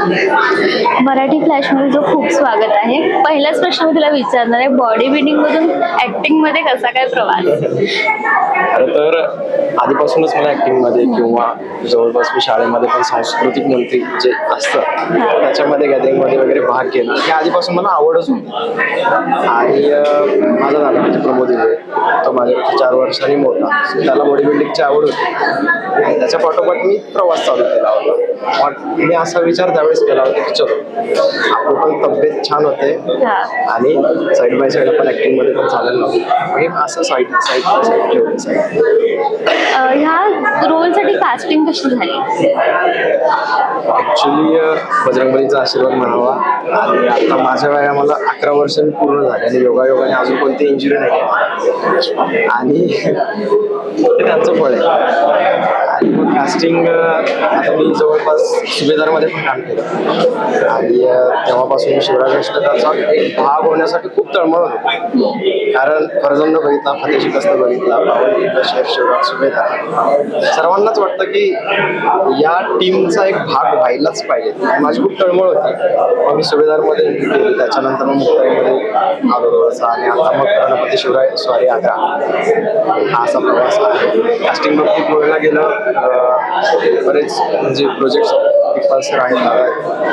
मराठी फ्लॅशमध्ये जो खूप स्वागत आहे. पहिलाच प्रश्न मी तुला विचारणार आहे, बॉडी बिल्डिंग मधून ऍक्टिंग मध्ये कसा काय प्रवास? खरं तर आधीपासूनच मला ऍक्टिंगमध्ये किंवा जवळपास मी शाळेमध्ये पण सांस्कृतिक मंत्री जे असतं त्याच्यामध्ये गॅदरिंगमध्ये वगैरे भाग घेणं हे आधीपासून मला आवडच होती. आणि माझा दादा म्हणजे प्रमोद इंगळे, तो माझ्यापेक्षा 4 वर्षांनी मोठा, त्याला बॉडी बिल्डिंगची आवड होती आणि त्याच्या पाठोपाठ मी प्रवास चालू केला होता. मग मी असा विचार त्यावेळेस केला होता की चलो आपली पण तब्येत छान होते आणि साईड बाय साईड आपण ऍक्टिंगमध्ये पण चालेल नव्हतं, हे असं साईड ठेवलं साईड. ह्या रोलसाठी कास्टिंग कशी झाली? ऍक्च्युली बजरंगबलीचा आशीर्वाद म्हणावा आणि आता माझ्या वयाला 11 वर्ष पूर्ण झाले आणि योगायोगाने अजून कोणती इंजुरी नाही आहे आणि ते त्यांचं फळ आहे. आणि मग कास्टिंग आता मी जवळपास सुभेदारमध्ये पण काम केलं आणि तेव्हापासून शिवराज अष्टकाचा एक भाग होण्यासाठी खूप तळमळ होती. कारण फरजंद बघितला, फतेह शिकस्त बघितला, बावनकुळे, शेर, शिवराज, सुभेदार, सर्वांनाच वाटतं की या टीमचा एक भाग व्हायलाच पाहिजे. माझी खूप तळमळ होती. मग मी सुभेदारमध्ये एंट्री केली, त्याच्यानंतर मग मुक्ताईमध्ये आलो थोडासा आणि आता मग गणपती शिवराय स्वारी आग्रा हा असा प्रवास आहे. कास्टिंग बाबतीत बोलायला गेलं बरेच म्हणजे प्रोजेक्ट्स पिपास आहेत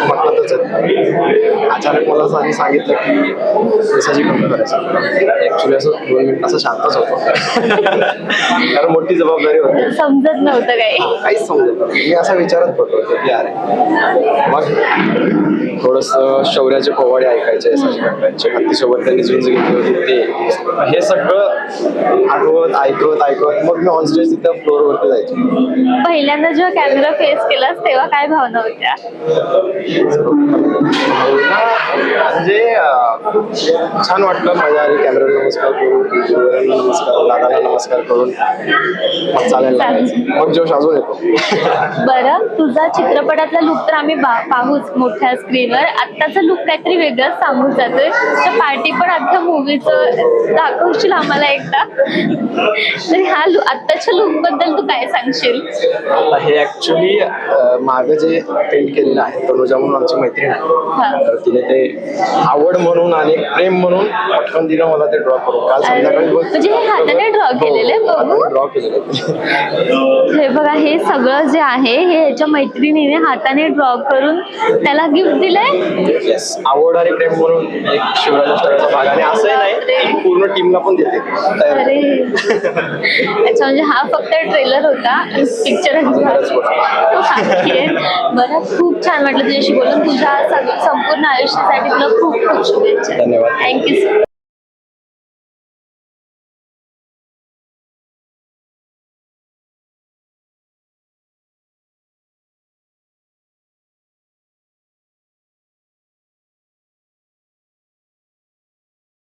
म्हटलंच आहेत. अचानक मला त्यांनी सांगितलं की पैसाची कमी करायचं. ऍक्च्युली असं 2 मिनिट असं शांतच होतो कारण मोठी जबाबदारी होती, समजत नव्हतं काही. काहीच समजत नव्हतं. मी असा विचारच पडलो होतो की अरे मग थोडस शौर्याचे पोवाडे ऐकायचे, सचिन काकांचे हत्तीसोबत त्यांनी झुंज घेतली होती ते, हे सगळं आठवत ऐकत मग मी ऑनस्टेज तिथं फ्लोअरवरती जायचो. पहिल्यांदा जेव्हा कॅमेरा फेस केलास तेव्हा काय भावना होत्या? म्हणजे छान वाटलं, मजा आली. कॅमेरा नमस्कार करून, दादाला नमस्कार करून मग चालायला लागायचं. मग जोश अजून येतो. बरं, तुझा चित्रपटातला लुक तर आम्ही पाहूच मोठ्या स्क्रीनवर. आत्ताचा लुक काहीतरी वेगळंच सांगून जातोय. तर पार्टी पण अख्ख्या मूवीचं दाखवशील आम्हाला एकदा? तर ह्या आत्ताच्या लुक बद्दल तू काय सांगशील? हे ऍक्च्युली मागं जे पेंट केलेलं आहे, तनुजा म्हणून आमची मैत्रीण आहे, तर तिने ते आवड म्हणून आणि प्रेम म्हणून पटकन दिलं मला ते ड्रॉ करून. काल संध्याकाळी म्हणजे हे हाताने ड्रॉ केलेले बघू. ड्रॉ केलेलं. हे बघा, हे सगळं जे आहे हे ह्याच्या मैत्रिणीने हाताने ड्रॉ करून त्याला गिफ्ट दिलंय. येस, आवड आणि प्रेम म्हणून एक शिवराज अष्टकाचा भाग आणि असंही नाही पूर्ण टीमला पण देते. अरे अच्छा, म्हणजे हा फक्त ट्रेलर होता, पिक्चर बरं. खूप छान वाटलं तुझ्याशी बोलून. तुझ्या संपूर्ण आयुष्यासाठी तुला खूप खूप शुभेच्छा. धन्यवाद. Thank you sir.